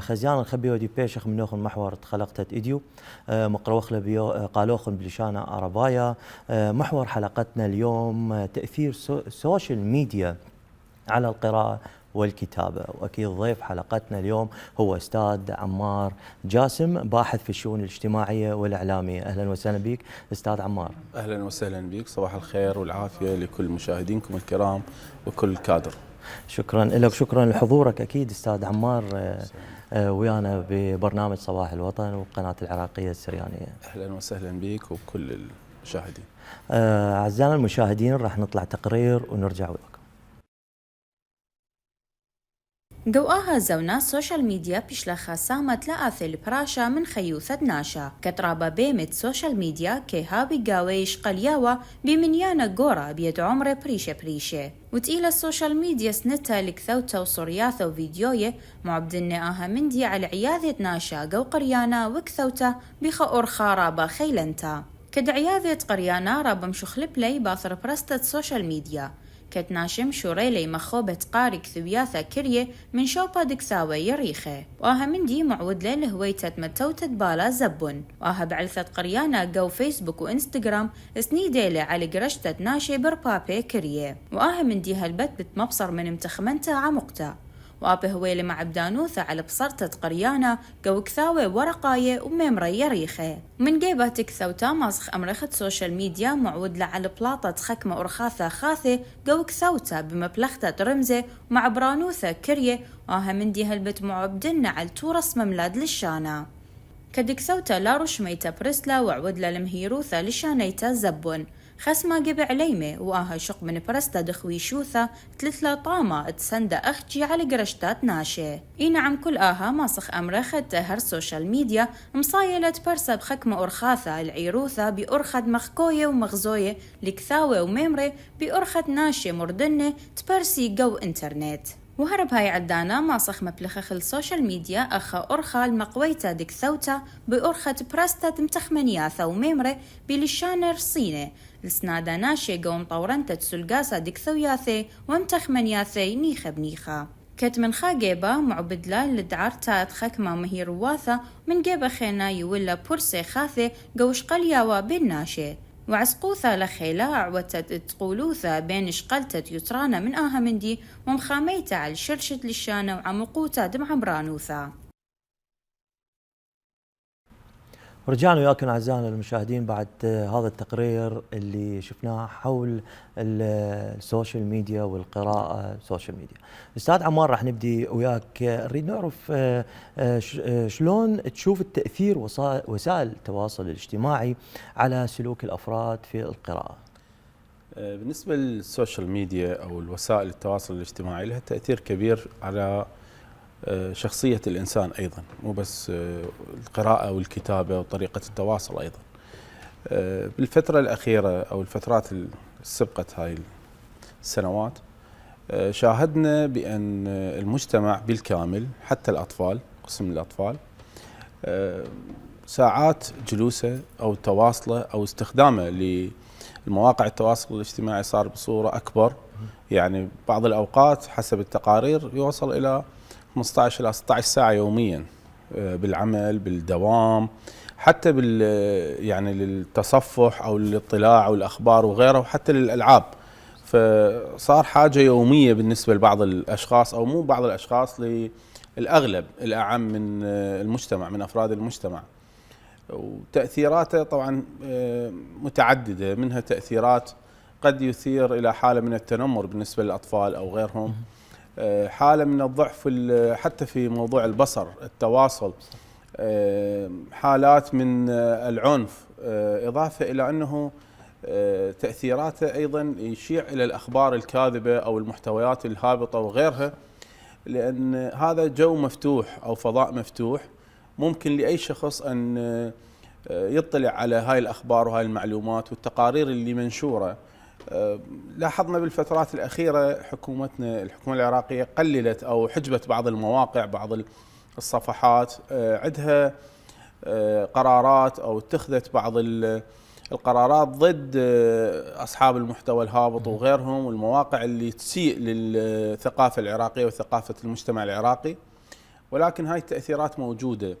خزيان الخبي ودي بيشخ من نوخن محور تخلقت إيديو مقروخ لبيو قالوخن بلشانة عربايا. محور حلقتنا اليوم تأثير السوشيال ميديا على القراءة والكتابة، وأكيد ضيف حلقتنا اليوم هو أستاذ عمار جاسم، باحث في الشؤون الاجتماعية والإعلامية. أهلا وسهلا بك أستاذ عمار. أهلا وسهلا بك، صباح الخير والعافية لكل مشاهدينكم الكرام وكل الكادر. شكرا لك، شكرا لحضورك أكيد أستاذ عمار ويانا ببرنامج صباح الوطن وقناة العراقية السريانية. أهلا وسهلا بك وبكل المشاهدين. أعزائنا المشاهدين راح نطلع تقرير ونرجع وياكم. قوآها زونا سوشيال ميديا بيشلخا سامت لآثل براشا من خيوثة ناشا كترابا بيمت سوشيال ميديا كيهابي قاويش قلياوة بمنيانا قورا بيد عمره بريشة وتقيل السوشيال ميديا سنتها لكثوتا وصورياثة وفيديوية معبدنا آها مندي على عياذة ناشا قو قريانا وكثوتا بخا أرخا رابا خيلنتا كد عياذة قريانا رابا مشخلب باثر برستة سوشيال ميديا كتناشم شوريلي مخوبة قارك ثبياثة كريه من شوبا دكساوي يريخه وآها من دي معود له لهويتة متوتة بالا زبون وآها بعلثة قريانا قو فيسبوك وإنستغرام سنيديلي على قرشتة ناشي بربابي كريه وآها من دي هالبت بتمبصر من امتخمنتا عمقتا وآبه هويلي مع بدانوثة على بصرتة قريانا قو كثاوي ورقاية وميمري يريخه من جيبة كثوتا ماسخ أمرخة سوشيال ميديا معود على بلاطة خكمة أرخاثة خاثة قو كثوتا بمبلغتة رمزة مع برانوثة كريه وآها من دي هالبت معبدنا على تورس مملاد للشانا كدك سوتا لا رشميتا برسلا وعودلا لمهيروثة لشانيتا زبون خسما قبع عليمة وآها شق من برستا دخوي شوثة تلتلا طامة تسند أخجي على قرشتات ناشي نعم كل آها ماسخ أمرخت هر سوشيال ميديا مصايلة برسا بخكمة أرخاثة العيروثة بأرخد مخكوية ومغزوية لكثاوة وميمري بأرخد ناشي مردنة تبرسي قو انترنت وهرب هاي عدانا ماسخ مبلخخ السوشيال ميديا أخا أرخا المقويتا ديك ثوتا بأرخة برستا متخمنياثا وميمري بلشانر صينة لسنادا ناشي قوم طورنتا تسلقاسا ديك ثوياثي ومتخمنياثي نيخة بنيخة كت من خا جيبا معبدلا لدعارتات خكمة مهير واثة من جيبا خينا يولا بورسي خاثي قوش قلياوا بالناشي وعسقوثة لخيلة عوتت تقولوثة بين شقلتت يترانا من آها مندي ومخاميتا على شرشت للشانة وعمقوتا دمع برانوثة. ورجعنا وياكم أعزائنا المشاهدين بعد هذا التقرير اللي شفناه حول السوشيال ميديا والقراءة السوشيال ميديا. أستاذ عمار راح نبدي وياك، نريد نعرف شلون تشوف التأثير وسائل التواصل الاجتماعي على سلوك الأفراد في القراءة؟ بالنسبة للسوشيال ميديا أو الوسائل التواصل الاجتماعي لها تأثير كبير على شخصية الإنسان أيضا، مو بس القراءة والكتابة وطريقة التواصل أيضا. بالفترة الأخيرة أو الفترات السبقة هاي السنوات شاهدنا بأن المجتمع بالكامل حتى الأطفال، قسم الأطفال، ساعات جلوسه أو تواصله أو استخدامه للمواقع التواصل الاجتماعي صار بصورة أكبر. يعني بعض الأوقات حسب التقارير يوصل إلى 15 إلى 16 ساعة يوميا بالعمل بالدوام، حتى يعني للتصفح أو للاطلاع أو الأخبار وغيره، وحتى للألعاب. فصار حاجة يومية بالنسبة لبعض الأشخاص، أو مو بعض الأشخاص، للأغلب الأعم من المجتمع، من أفراد المجتمع. وتأثيراته طبعا متعددة، منها تأثيرات قد يثير إلى حالة من التنمر بالنسبة للأطفال أو غيرهم، حالة من الضعف حتى في موضوع البصر، التواصل، حالات من العنف، إضافة إلى أنه تأثيراته أيضا يشيع إلى الأخبار الكاذبة أو المحتويات الهابطة وغيرها، لأن هذا جو مفتوح أو فضاء مفتوح ممكن لأي شخص أن يطلع على هاي الأخبار وهاي المعلومات والتقارير اللي منشورة. لاحظنا بالفترات الأخيرة حكومتنا، الحكومة العراقية، قللت أو حجبت بعض المواقع، بعض الصفحات، عندها قرارات أو اتخذت بعض القرارات ضد أصحاب المحتوى الهابط وغيرهم، والمواقع اللي تسيء للثقافة العراقية وثقافة المجتمع العراقي. ولكن هاي التأثيرات موجودة.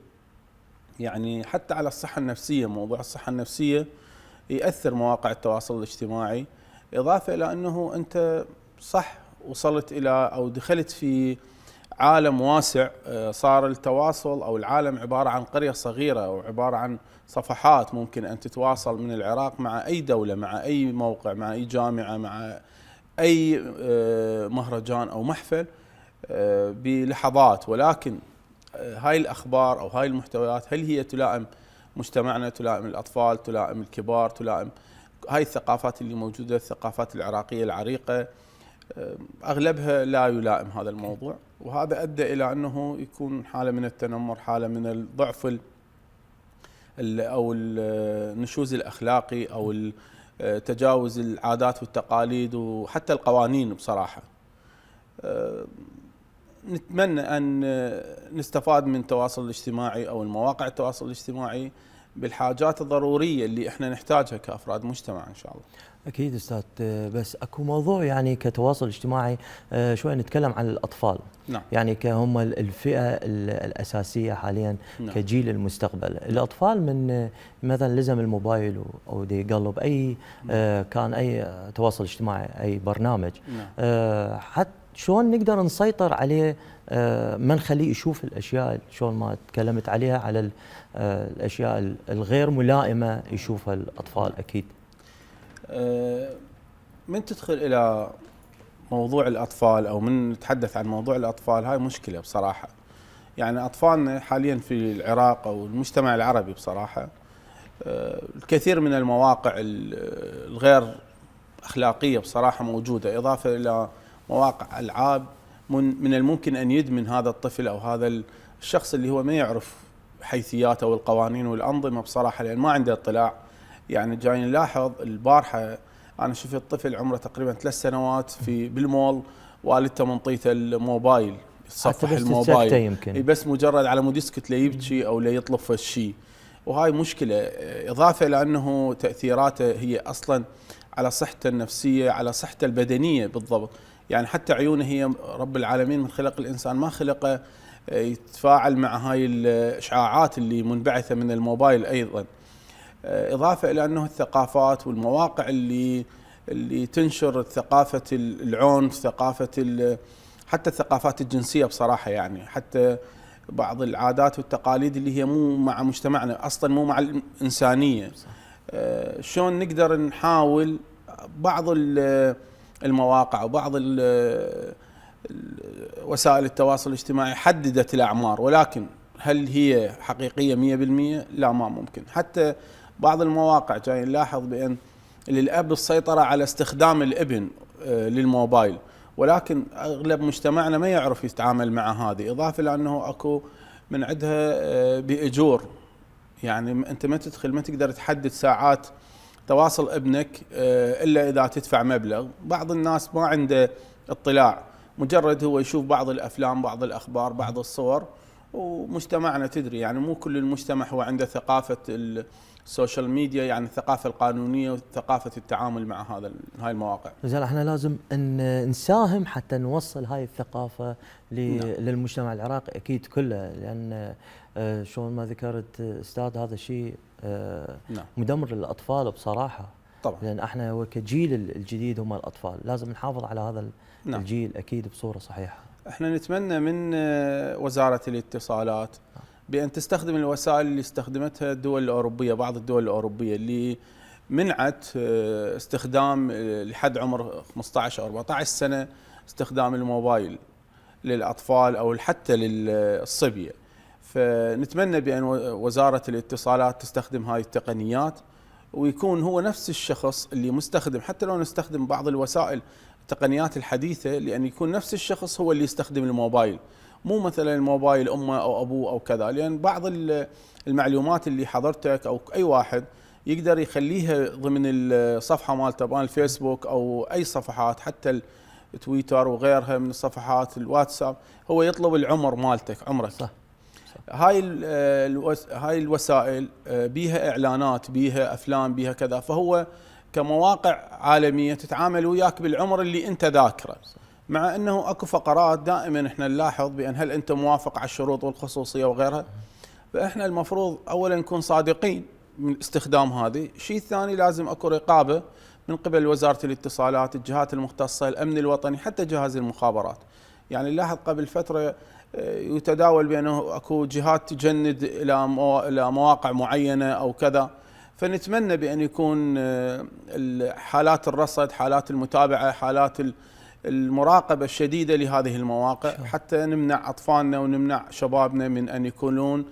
يعني حتى على الصحة النفسية، موضوع الصحة النفسية يأثر مواقع التواصل الاجتماعي، إضافة إلى أنه أنت صح وصلت إلى أو دخلت في عالم واسع. صار التواصل أو العالم عبارة عن قرية صغيرة أو عبارة عن صفحات ممكن أن تتواصل من العراق مع أي دولة، مع أي موقع، مع أي جامعة، مع أي مهرجان أو محفل بلحظات. ولكن هاي الأخبار أو هاي المحتويات هل هي تلائم مجتمعنا، تلائم الأطفال، تلائم الكبار، تلائم هاي الثقافات اللي موجودة، الثقافات العراقية العريقة؟ أغلبها لا يلائم هذا الموضوع، وهذا أدى إلى أنه يكون حالة من التنمر، حالة من الضعف أو النشوز الأخلاقي أو تجاوز العادات والتقاليد وحتى القوانين بصراحة. نتمنى أن نستفاد من التواصل الاجتماعي أو المواقع التواصل الاجتماعي بالحاجات الضرورية اللي احنا نحتاجها كأفراد مجتمع إن شاء الله. أكيد أستاذ، بس أكو موضوع يعني كتواصل اجتماعي شوي نتكلم عن الأطفال. نعم. يعني كهم الفئة الأساسية حاليا. نعم. كجيل المستقبل. الأطفال من مثلا لزم الموبايل أو دي يقلب أي كان أي تواصل اجتماعي، أي برنامج. نعم. حتى شلون نقدر نسيطر عليه، ما نخليه يشوف الأشياء شلون ما تكلمت عليها، على الأشياء الغير ملائمة يشوفها الأطفال. أكيد من تدخل إلى موضوع الأطفال أو من نتحدث عن موضوع الأطفال، هاي مشكلة بصراحة. يعني أطفالنا حاليا في العراق أو المجتمع العربي بصراحة الكثير من المواقع الغير أخلاقية بصراحة موجودة، إضافة إلى مواقع ألعاب من الممكن أن يدمن هذا الطفل أو هذا الشخص اللي هو ما يعرف حيثيات أو القوانين والأنظمة بصراحة، لأن ما عنده اطلاع. يعني جاي نلاحظ البارحة أنا شفت طفل عمره تقريبا 3 سنوات بالمول، والدته منطيته الموبايل، يتصفح الموبايل يمكن. بس مجرد على مود يسكت ليبكي أو ليطلب الشيء. وهاي مشكلة، إضافة إلى أنه تأثيراته هي أصلا على صحته النفسية، على صحته البدنية بالضبط. يعني حتى عيونه، هي رب العالمين من خلق الإنسان ما خلقه يتفاعل مع هاي الإشعاعات اللي منبعثة من الموبايل أيضا. إضافة إلى أنه الثقافات والمواقع اللي تنشر ثقافة العنف، ثقافة حتى الثقافات الجنسية بصراحة. يعني حتى بعض العادات والتقاليد اللي هي مو مع مجتمعنا أصلا، مو مع الإنسانية. شلون نقدر نحاول بعض المواقع وبعض وسائل التواصل الاجتماعي حددت الأعمار، ولكن هل هي حقيقية 100%؟ لا، ما ممكن. حتى بعض المواقع جاي نلاحظ بأن للأب السيطرة على استخدام الابن للموبايل، ولكن أغلب مجتمعنا ما يعرف يتعامل مع هذه. إضافة لأنه أكو من عندها بأجور. يعني أنت ما تقدر تحدد ساعات تواصل ابنك إلا إذا تدفع مبلغ. بعض الناس ما عنده اطلاع، مجرد هو يشوف بعض الأفلام، بعض الأخبار، بعض الصور. ومجتمعنا تدري يعني مو كل المجتمع هو عنده ثقافة السوشيال ميديا، يعني الثقافة القانونية وثقافة التعامل مع هاي المواقع. زين، احنا لازم ان نساهم حتى نوصل هاي الثقافة للمجتمع العراقي أكيد كله، لأن شلون ما ذكرت أستاذ هذا الشيء مدمر للأطفال بصراحة. طبعا. لأن احنا هو كجيل الجديد هم الأطفال، لازم نحافظ على هذا الجيل أكيد بصورة صحيحة. احنا نتمنى من وزارة الاتصالات بأن تستخدم الوسائل اللي استخدمتها الدول الأوروبية، بعض الدول الأوروبية اللي منعت استخدام لحد عمر 15 أو 14 سنة استخدام الموبايل للأطفال أو حتى للصبية. فنتمنى بأن وزارة الاتصالات تستخدم هاي التقنيات، ويكون هو نفس الشخص اللي مستخدم، حتى لو نستخدم بعض الوسائل التقنيات الحديثة، لأن يكون نفس الشخص هو اللي يستخدم الموبايل، مو مثلا الموبايل أمه أو أبوه أو كذا. لأن بعض المعلومات اللي حضرتك أو أي واحد يقدر يخليها ضمن الصفحة مالته بان الفيسبوك أو أي صفحات، حتى التويتر وغيرها من الصفحات، الواتساب، هو يطلب العمر مالتك، عمرك. صح. هاي الوسائل بيها إعلانات، بيها أفلام، بيها كذا، فهو كمواقع عالمية تتعامل وياك بالعمر اللي أنت ذاكره. مع انه اكو فقرات دائما احنا نلاحظ بان هل انت موافق على الشروط والخصوصيه وغيرها. فاحنا المفروض اولا نكون صادقين من استخدام هذه. الشيء الثاني لازم اكو رقابه من قبل وزاره الاتصالات، الجهات المختصه، الامن الوطني، حتى جهاز المخابرات. يعني نلاحظ قبل فتره يتداول بانه اكو جهات تجند الى مواقع معينه او كذا. فنتمنى بان يكون حالات الرصد، حالات المتابعه، حالات المراقبه الشديده لهذه المواقع، حتى نمنع اطفالنا ونمنع شبابنا من ان يكونون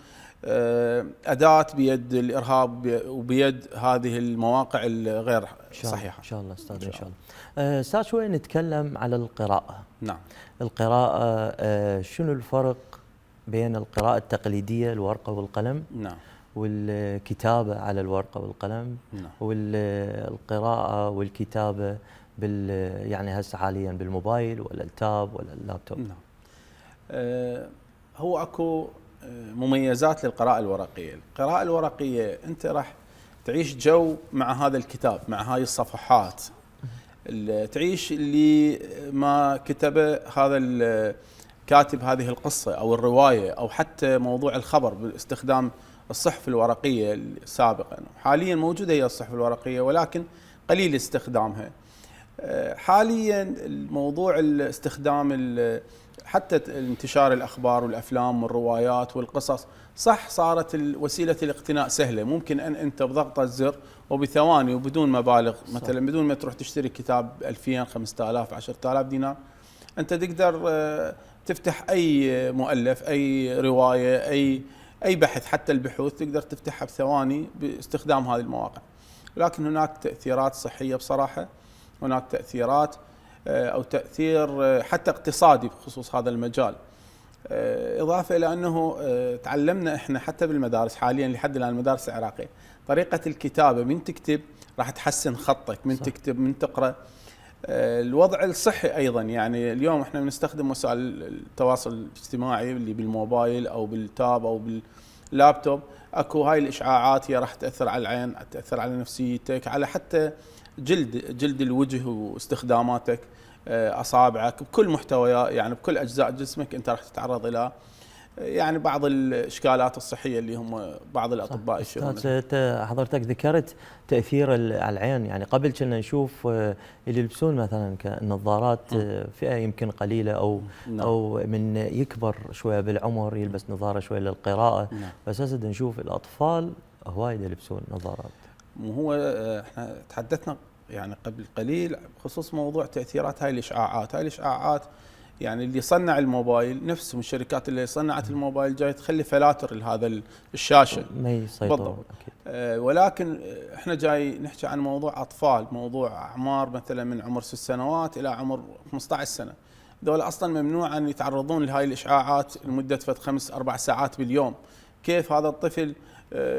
أداة بيد الإرهاب وبيد هذه المواقع الغير صحيحة. إن شاء الله أستاذ، إن شاء الله. أستاذ شوي نتكلم على القراءة. نعم. القراءة، شنو الفرق بين القراءة التقليدية الورقة والقلم؟ نعم. والكتابة على الورقة والقلم؟ نعم. والقراءة والكتابة يعني هسه حاليا بالموبايل ولا التاب ولا اللابتوب؟ نعم. هو اكو مميزات للقراءة الورقية. القراءة الورقية أنت راح تعيش جو مع هذا الكتاب، مع هاي الصفحات، تعيش اللي ما كتبه هذا الكاتب هذه القصة أو الرواية أو حتى موضوع الخبر باستخدام الصحف الورقية سابقا. حاليا موجودة هي الصحف الورقية ولكن قليل استخدامها. حاليا الموضوع الاستخدام حتى انتشار الأخبار والأفلام والروايات والقصص، صح صارت وسيلة الاقتناء سهلة، ممكن أن أنت بضغطة زر وبثواني وبدون مبالغ، مثلا بدون ما تروح تشتري كتاب 2000 5000 10000 دينار، أنت تقدر تفتح أي مؤلف، أي رواية، أي بحث، حتى البحوث تقدر تفتحها بثواني باستخدام هذه المواقع. لكن هناك تأثيرات صحية بصراحة، هناك تأثيرات أو تأثير حتى اقتصادي بخصوص هذا المجال. إضافة إلى أنه تعلمنا إحنا حتى بالمدارس حاليا لحد الآن المدارس العراقية طريقة الكتابة، من تكتب راح تحسن خطك، من تكتب من تقرأ. الوضع الصحي أيضا، يعني اليوم إحنا بنستخدم وسائل التواصل الاجتماعي اللي بالموبايل أو بالتاب أو باللابتوب، أكو هاي الإشعاعات هي راح تأثر على العين، تأثر على نفسيتك، على حتى جلد الوجه واستخداماتك، أصابعك، بكل محتويات، يعني بكل أجزاء جسمك أنت راح تتعرض إلى يعني بعض الإشكالات الصحية اللي هم بعض الأطباء يشيرون. حضرتك ذكرت تأثير على العين، يعني قبل كنا نشوف اللي يلبسون مثلا كنظارات فئة يمكن قليلة أو من يكبر شوية بالعمر يلبس نظارة شوية للقراءة، بس هسه نشوف الأطفال هوايد يلبسون نظارات. هو احنا تحدثنا يعني قبل قليل بخصوص موضوع تأثيرات هاي الإشعاعات. هاي الإشعاعات يعني اللي صنع الموبايل، نفسهم الشركات اللي صنعت الموبايل جاي تخلي فلاتر لهذا الشاشة ما يسيطرون أكيد. ولكن احنا جاي نحكي عن موضوع أطفال، موضوع أعمار مثلا من عمر 6 سنوات إلى عمر 15 سنة. دول أصلا ممنوع أن يتعرضون لهاي الإشعاعات لمدة 5-4 ساعات باليوم. كيف هذا الطفل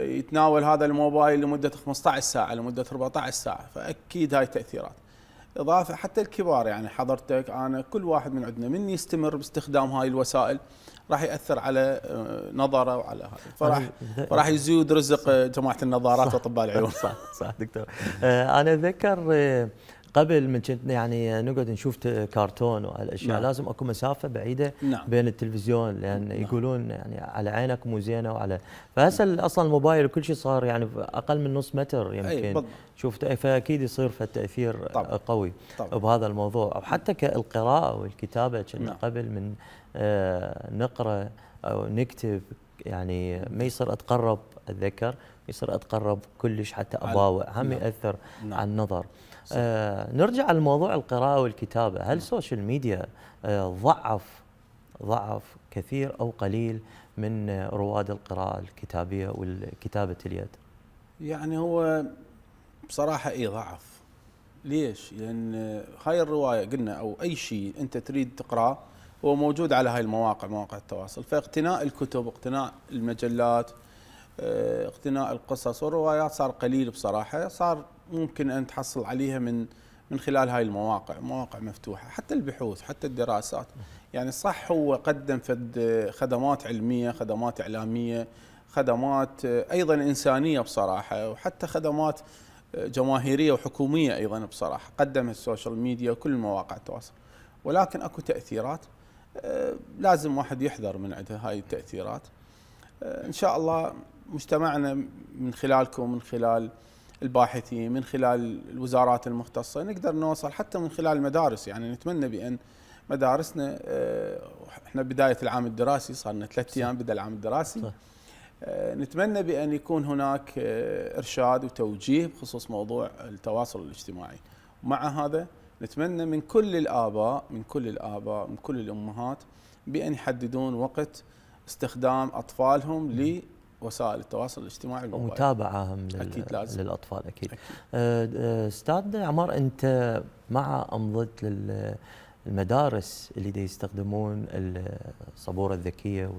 يتناول هذا الموبايل لمدة 15 ساعة لمدة 14 ساعة؟ فأكيد هاي تأثيرات. إضافة حتى الكبار، يعني حضرتك أنا كل واحد من عندنا من يستمر باستخدام هاي الوسائل راح يأثر على نظره وعلى هذا، فراح يزيد رزق جماعة النظارات وأطباء العيون. صح دكتور. أنا أتذكر قبل من كنت يعني نقعد نشوف كرتون وهالاشياء، لازم اكو مسافه بعيده بين التلفزيون، لان يقولون يعني على عينك مو زينه وعلى، فهسه اصلا الموبايل وكل شيء صار يعني اقل من نص متر يمكن شفت، فاكيد يصير في تاثير قوي بهذا الموضوع. او حتى كالقراءه والكتابه كنا قبل من نقرا او نكتب يعني ما يصير اتقرب، اتذكر يصير اتقرب كلش حتى اباوع، هم ياثر على النظر. نرجع لموضوع القراءة والكتابة، هل السوشيال ميديا ضعف كثير أو قليل من رواد القراءة الكتابية والكتابة اليد؟ يعني هو بصراحة ضعف. ليش؟ لأن هاي الرواية قلنا أو أي شيء أنت تريد تقرأه هو موجود على هاي المواقع، مواقع التواصل، فاقتناء الكتب، اقتناء المجلات، اقتناء القصص والروايات صار قليل بصراحة. صار ممكن أن تحصل عليها من خلال هاي المواقع، مواقع مفتوحة، حتى البحوث، حتى الدراسات. يعني صح هو قدم خدمات علمية، خدمات إعلامية، خدمات أيضا إنسانية بصراحة، وحتى خدمات جماهيرية وحكومية أيضا بصراحة قدمها السوشيال ميديا وكل مواقع التواصل. ولكن اكو تاثيرات لازم واحد يحذر من عندها هاي التاثيرات. ان شاء الله مجتمعنا من خلالكم، من خلال الباحثين، من خلال الوزارات المختصه، نقدر نوصل حتى من خلال المدارس. يعني نتمنى بان مدارسنا، احنا بدايه العام الدراسي، صار لنا 3 ايام بدا العام الدراسي، نتمنى بان يكون هناك ارشاد وتوجيه بخصوص موضوع التواصل الاجتماعي. ومع هذا نتمنى من كل الاباء، من كل الامهات، بان يحددون وقت استخدام اطفالهم لوسائل التواصل الاجتماعي ومتابعه اكيد لازم للاطفال اكيد. استاذ عمار، انت مع ام ضد المدارس اللي دي يستخدمون الصبوره الذكيه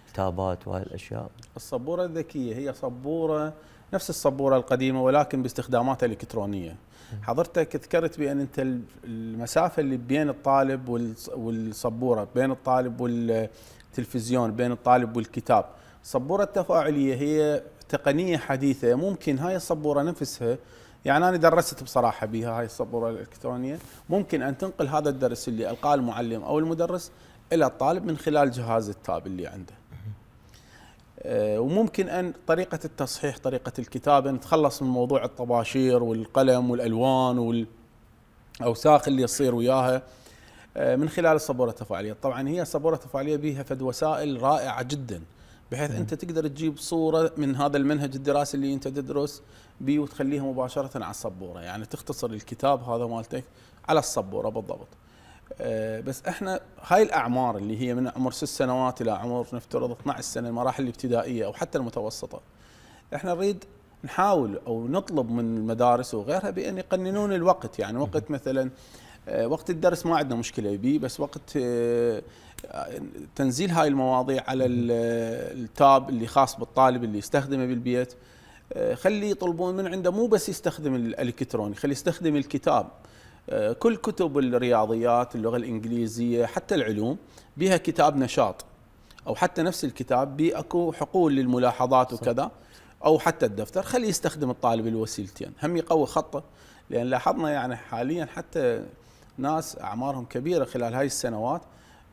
والتابات وهاي الاشياء؟ الصبوره الذكيه هي صبوره نفس الصبوره القديمه ولكن باستخداماتها الالكترونيه. حضرتك ذكرت بان انت المسافه اللي بين الطالب والصبوره، بين الطالب والتلفزيون، بين الطالب والكتاب. الصبوره التفاعليه هي تقنيه حديثه، ممكن هاي الصبوره نفسها، يعني انا درست بصراحه بها هاي الصبوره الالكترونيه، ممكن ان تنقل هذا الدرس اللي القاه المعلم او المدرس الى الطالب من خلال جهاز التاب اللي عنده. وممكن ان طريقه التصحيح، طريقه الكتابه، نتخلص من موضوع الطباشير والقلم والالوان والاوساخ اللي يصير وياها من خلال الصبوره التفاعليه. طبعا هي الصبوره التفاعليه بها فد وسائل رائعه جدا، بحيث انت تقدر تجيب صوره من هذا المنهج الدراسي اللي انت تدرس بيه وتخليها مباشره على السبوره، يعني تختصر الكتاب هذا مالتك على السبوره بالضبط. بس احنا هاي الاعمار اللي هي من عمر 6 سنوات الى عمر نفترض 12 سنه، المراحل الابتدائيه او حتى المتوسطه، احنا نريد نحاول او نطلب من المدارس وغيرها بان يقننون الوقت. يعني وقت مثلا وقت الدرس ما عندنا مشكله به، بس وقت تنزيل هاي المواضيع على التاب اللي خاص بالطالب اللي يستخدمه بالبيت، خلي يطلبون من عنده مو بس يستخدم الالكتروني، خلي يستخدم الكتاب. كل كتب الرياضيات، اللغه الانجليزيه، حتى العلوم بها كتاب نشاط، او حتى نفس الكتاب بيه اكو حقول للملاحظات وكذا، او حتى الدفتر، خلي يستخدم الطالب الوسيلتين، هم يقوي خطه. لان لاحظنا يعني حاليا حتى ناس اعمارهم كبيره خلال هاي السنوات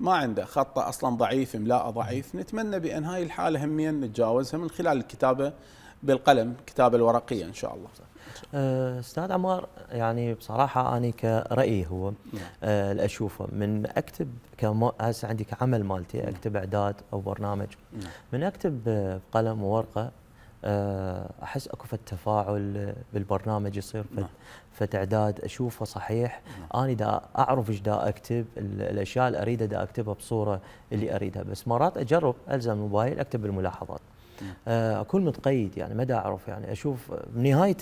ما عنده خطه اصلا ضعيف، املاء ضعيف. نتمنى بان هاي الحاله هميا نتجاوزها من خلال الكتابه بالقلم، الكتابه الورقيه ان شاء الله. استاذ عمار، يعني بصراحه انا كرايي هو اللي اشوفه من اكتب هسه عندي كعمل مالتي اكتب اعداد او برنامج، من اكتب بقلم وورقه احس اكو تفاعل بالبرنامج يصير، فتعداد اشوفه صحيح. انا دا اعرف ايش دا اكتب، الاشياء اللي اريدها دا اكتبها بصوره اللي اريدها، بس مرات اجرب الزم الموبايل اكتب الملاحظات، اكون متقيد، يعني ما دا اعرف، يعني اشوف بنهايه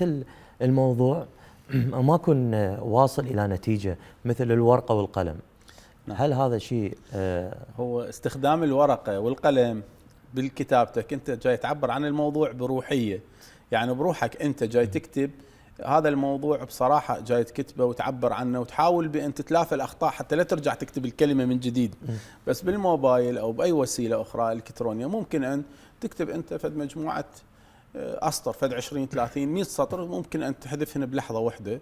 الموضوع ما اكون واصل الى نتيجه مثل الورقه والقلم. هل هذا شيء هو استخدام الورقه والقلم بالكتابتك، انت جاي تعبر عن الموضوع بروحيه، يعني بروحك انت جاي تكتب هذا الموضوع بصراحه، جاي تكتبه وتعبر عنه وتحاول بان تتلافى الاخطاء حتى لا ترجع تكتب الكلمه من جديد. بس بالموبايل او باي وسيله اخرى الكترونيه ممكن ان تكتب انت فد مجموعه اسطر، فد 20 30 100 سطر، ممكن ان تحذفهن بلحظه واحده،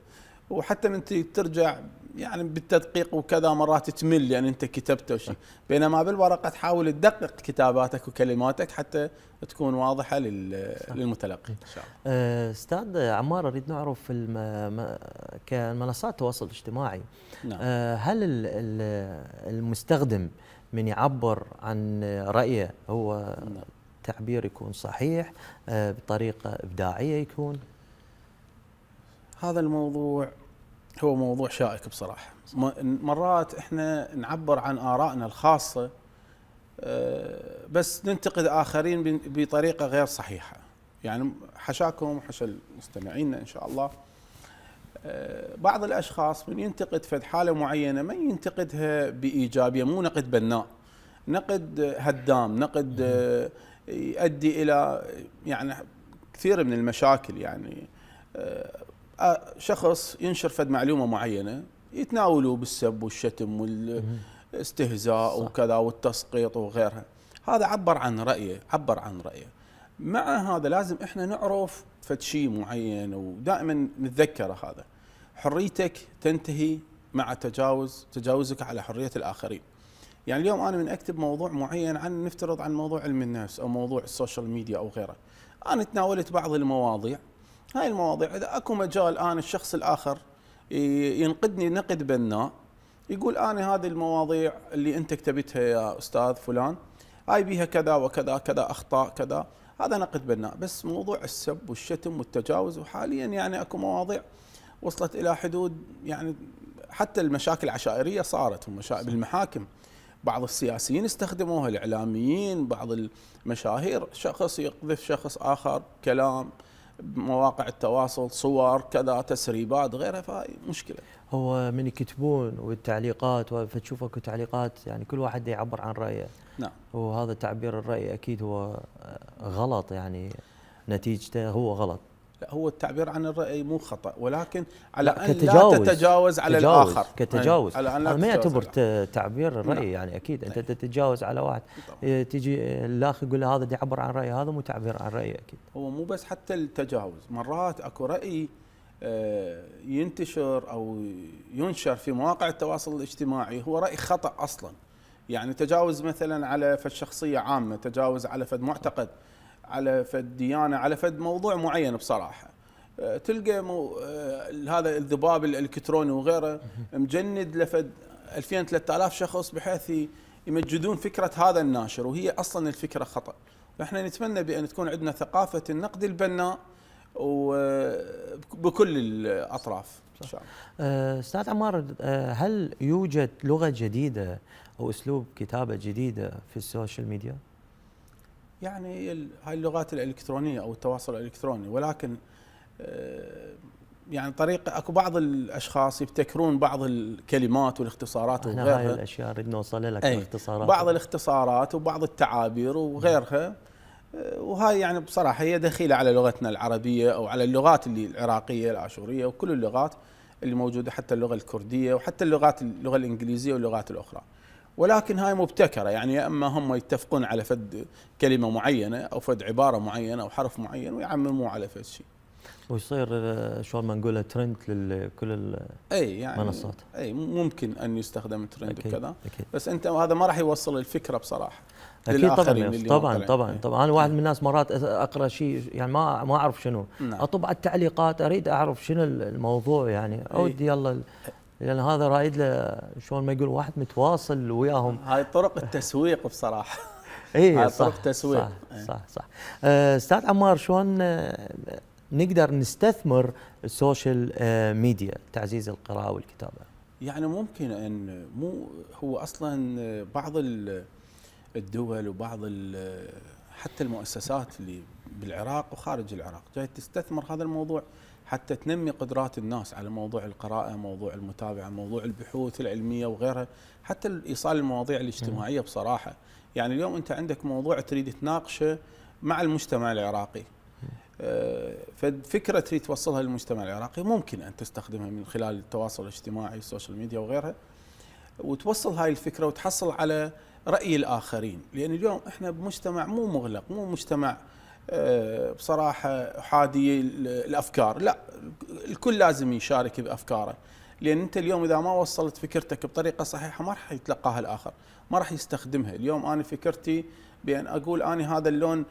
وحتى من ترجع يعني بالتدقيق وكذا مرات تمل يعني انت كتبته شيء، بينما بالورقه تحاول تدقق كتاباتك وكلماتك حتى تكون واضحه للمتلقي ان شاء الله. استاذ عمار، اريد نعرف كمنصات التواصل الاجتماعي، نعم. هل المستخدم من يعبر عن رايه هو نعم. تعبير يكون صحيح بطريقه ابداعيه يكون؟ هذا الموضوع هو موضوع شائك بصراحة. مرات احنا نعبر عن آرائنا الخاصة بس ننتقد آخرين بطريقة غير صحيحة، يعني حشاكم وحشا المستمعين إن شاء الله. بعض الأشخاص من ينتقد فد حالة معينة ما ينتقدها بإيجابية، مو نقد بناء، نقد هدام، نقد يؤدي إلى يعني كثير من المشاكل. يعني شخص ينشر فد معلومة معينة يتناولوا بالسب والشتم والاستهزاء وكذا والتسقيط وغيرها، هذا عبر عن رأيه، عبر عن رأيه. مع هذا لازم احنا نعرف فد شيء معين، ودائما نتذكر هذا، حريتك تنتهي مع تجاوزك على حرية الآخرين. يعني اليوم أنا من أكتب موضوع معين، عن نفترض عن موضوع علم النفس أو موضوع السوشيال ميديا أو غيره، أنا تناولت بعض المواضيع، هاي المواضيع إذا أكو مجال أنا الشخص الآخر ينقدني نقد بناء، يقول أنا هذه المواضيع اللي أنت كتبتها يا أستاذ فلان هاي بيها كذا وكذا كذا أخطاء كذا، هذا نقد بناء. بس موضوع السب والشتم والتجاوز، وحاليا يعني أكو مواضيع وصلت إلى حدود، يعني حتى المشاكل العشائرية صارت بالمحاكم، بعض السياسيين استخدموها، الإعلاميين، بعض المشاهير، شخص يقذف شخص آخر كلام، مواقع التواصل، صور كذا، تسريبات غيرها، فهي مشكلة. هو من يكتبون والتعليقات، فتشوف اكو تعليقات يعني كل واحد يعبر عن رأيه. نعم. وهذا تعبير الرأي أكيد هو غلط، يعني نتيجته هو غلط. لا، هو التعبير عن الرأي مو خطأ، ولكن على أن كتجاوز، لا تتجاوز على الآخر. كتجاوز، على أن لا هذا ما يعتبر نعم. تعبير الرأي. يعني أكيد أنت تتجاوز على واحد، تيجي الآخر يقول له هذا يعبر عن رأيه، هذا مو تعبير عن رأيه أكيد. هو مو بس حتى التجاوز، مرات أكو رأي ينتشر أو ينشر في مواقع التواصل الاجتماعي هو رأي خطأ أصلا. يعني تجاوز مثلا على فد شخصية عامة، تجاوز على فد معتقد، على فد ديانة، على فد موضوع معين بصراحة. تلقى هذا الذباب الإلكتروني وغيره مجند لفد 2000 3000 شخص، بحيث يمجدون فكرة هذا الناشر، وهي أصلا الفكرة خطأ. فإحنا نتمنى بأن تكون عندنا ثقافة النقد البناء وبكل الأطراف إن شاء الله. أستاذ عمار، هل يوجد لغة جديدة أو أسلوب كتابة جديدة في السوشيال ميديا؟ يعني هاي اللغات الإلكترونية أو التواصل الإلكتروني، ولكن يعني طريقة أكو بعض الأشخاص يبتكرون بعض الكلمات والاختصارات وغيرها. هاي الأشياء نريد نوصل لك، الاختصارات، بعض الاختصارات وبعض التعابير وغيرها، وهاي يعني بصراحة هي دخيلة على لغتنا العربية أو على اللغات العراقية الآشورية وكل اللغات اللي موجودة، حتى اللغة الكردية وحتى اللغة الإنجليزية واللغات الأخرى. ولكن هاي مبتكرة، يعني يا إما هم يتفقون على فد كلمة معينة أو فد عبارة معينة أو حرف معين ويعمموه على فد شيء، ويصير شلون ما نقول ترند لكل يعني المنصات. ممكن أن يستخدم ترند أكيد وكذا. أكيد. بس أنت هذا ما راح يوصل الفكرة بصراحة. اكيد طبعا. انا واحد من الناس مرات اقرا شيء يعني ما اعرف شنو، نعم. اطب على التعليقات، اريد اعرف شنو الموضوع، يعني اودي يلا، لان هذا رايد له شلون ما يقول واحد متواصل وياهم. هاي طرق التسويق بصراحه. هاي طرق تسويق. صح. استاذ عمار، شلون نقدر نستثمر السوشيال ميديا تعزيز القراءه والكتابه؟ يعني ممكن ان هو اصلا بعض الدول وبعض حتى المؤسسات اللي بالعراق وخارج العراق جاي تستثمر هذا الموضوع حتى تنمي قدرات الناس على موضوع القراءة، موضوع المتابعة، موضوع البحوث العلمية وغيرها، حتى إيصال المواضيع الاجتماعية بصراحة. يعني اليوم أنت عندك موضوع تريد تناقشه مع المجتمع العراقي، ففكرة تريد توصلها للمجتمع العراقي ممكن أن تستخدمها من خلال التواصل الاجتماعي، السوشيال ميديا وغيرها، وتوصل هاي الفكرة وتحصل على رأي الآخرين. لأن اليوم إحنا بمجتمع مو مغلق، مو مجتمع بصراحة حادي الأفكار، لا، الكل لازم يشارك بأفكاره. لأن أنت اليوم إذا ما وصلت فكرتك بطريقة صحيحة ما راح يتلقاها الآخر، ما راح يستخدمها. اليوم أنا فكرتي بأن أقول أنا هذا اللون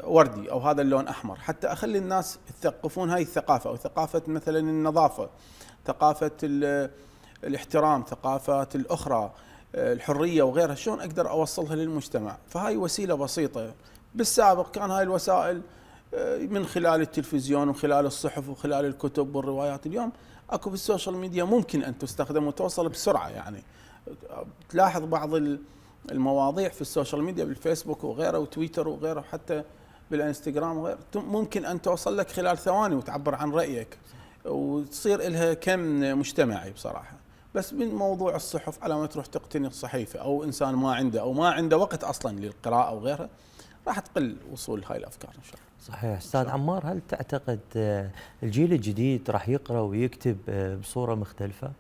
وردي أو هذا اللون أحمر، حتى أخلي الناس يثقفون هاي الثقافة، أو ثقافة مثلا النظافة، ثقافة الاحترام، ثقافات الأخرى، الحرية وغيرها، شلون أقدر أوصلها للمجتمع. فهاي وسيلة بسيطة. بالسابق كان هاي الوسائل من خلال التلفزيون وخلال الصحف وخلال الكتب والروايات. اليوم اكو بالسوشيال ميديا ممكن ان تستخدم وتوصل بسرعه. يعني تلاحظ بعض المواضيع في السوشيال ميديا بالفيسبوك وغيره وتويتر وغيره وحتى بالانستغرام وغيره ممكن ان توصل لك خلال ثواني وتعبر عن رايك وتصير لها كم مجتمعي بصراحه. بس من موضوع الصحف على ما تروح تقتني الصحيفه او انسان ما عنده وقت اصلا للقراءه وغيرها راح تقل وصول هاي الافكار ان شاء الله. صحيح. استاذ عمار، هل تعتقد الجيل الجديد راح يقرا ويكتب بصوره مختلفه؟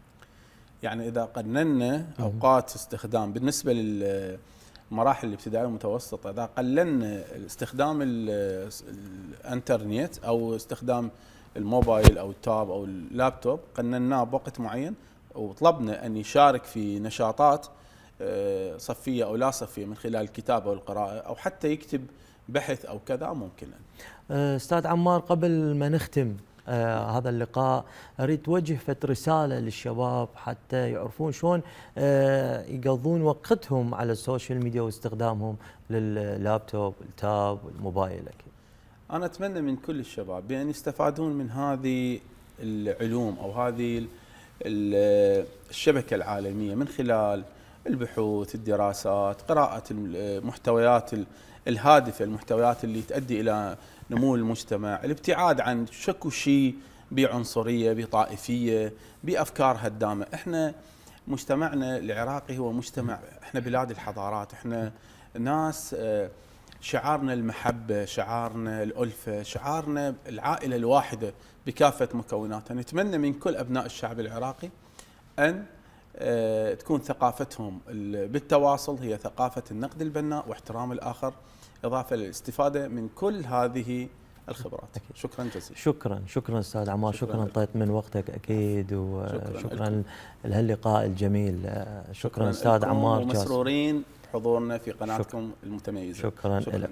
يعني اذا قننا اوقات استخدام بالنسبه للمراحل الابتدائيه والمتوسطه، اذا قللنا استخدام الانترنت او استخدام الموبايل او التاب او اللابتوب، قنناه بوقت معين، وطلبنا أن يشارك في نشاطات صفية أو لا صفية من خلال الكتابة والقراءة أو حتى يكتب بحث أو كذا ممكن. أستاذ عمار، قبل ما نختم هذا اللقاء، أريد توجه رسالة للشباب حتى يعرفون شلون يقضون وقتهم على السوشيال ميديا واستخدامهم لللابتوب التاب والموبايل. أكيد أنا أتمنى من كل الشباب بأن يستفادون من هذه العلوم أو هذه الشبكة العالمية من خلال البحوث، الدراسات، قراءة المحتويات الهادفة، المحتويات اللي تؤدي إلى نمو المجتمع، الابتعاد عن شكو شيء بعنصرية، بطائفية، بأفكار هدامة. احنا مجتمعنا العراقي هو مجتمع، احنا بلاد الحضارات، احنا ناس شعارنا المحبة، شعارنا الألفة، شعارنا العائلة الواحدة بكافة مكوناتها. نتمنى من كل أبناء الشعب العراقي أن تكون ثقافتهم بالتواصل هي ثقافة النقد البناء واحترام الآخر، إضافة للاستفادة من كل هذه الخبرات. أكيد. شكرا جزيلا. شكرا أستاذ عمار، شكرا انطيت من وقتك أكيد، وشكرا لهاللقاء الجميل. شكرا أستاذ عمار. ومسرورين بحضورنا في قناتكم المتميزة. شكرا لك.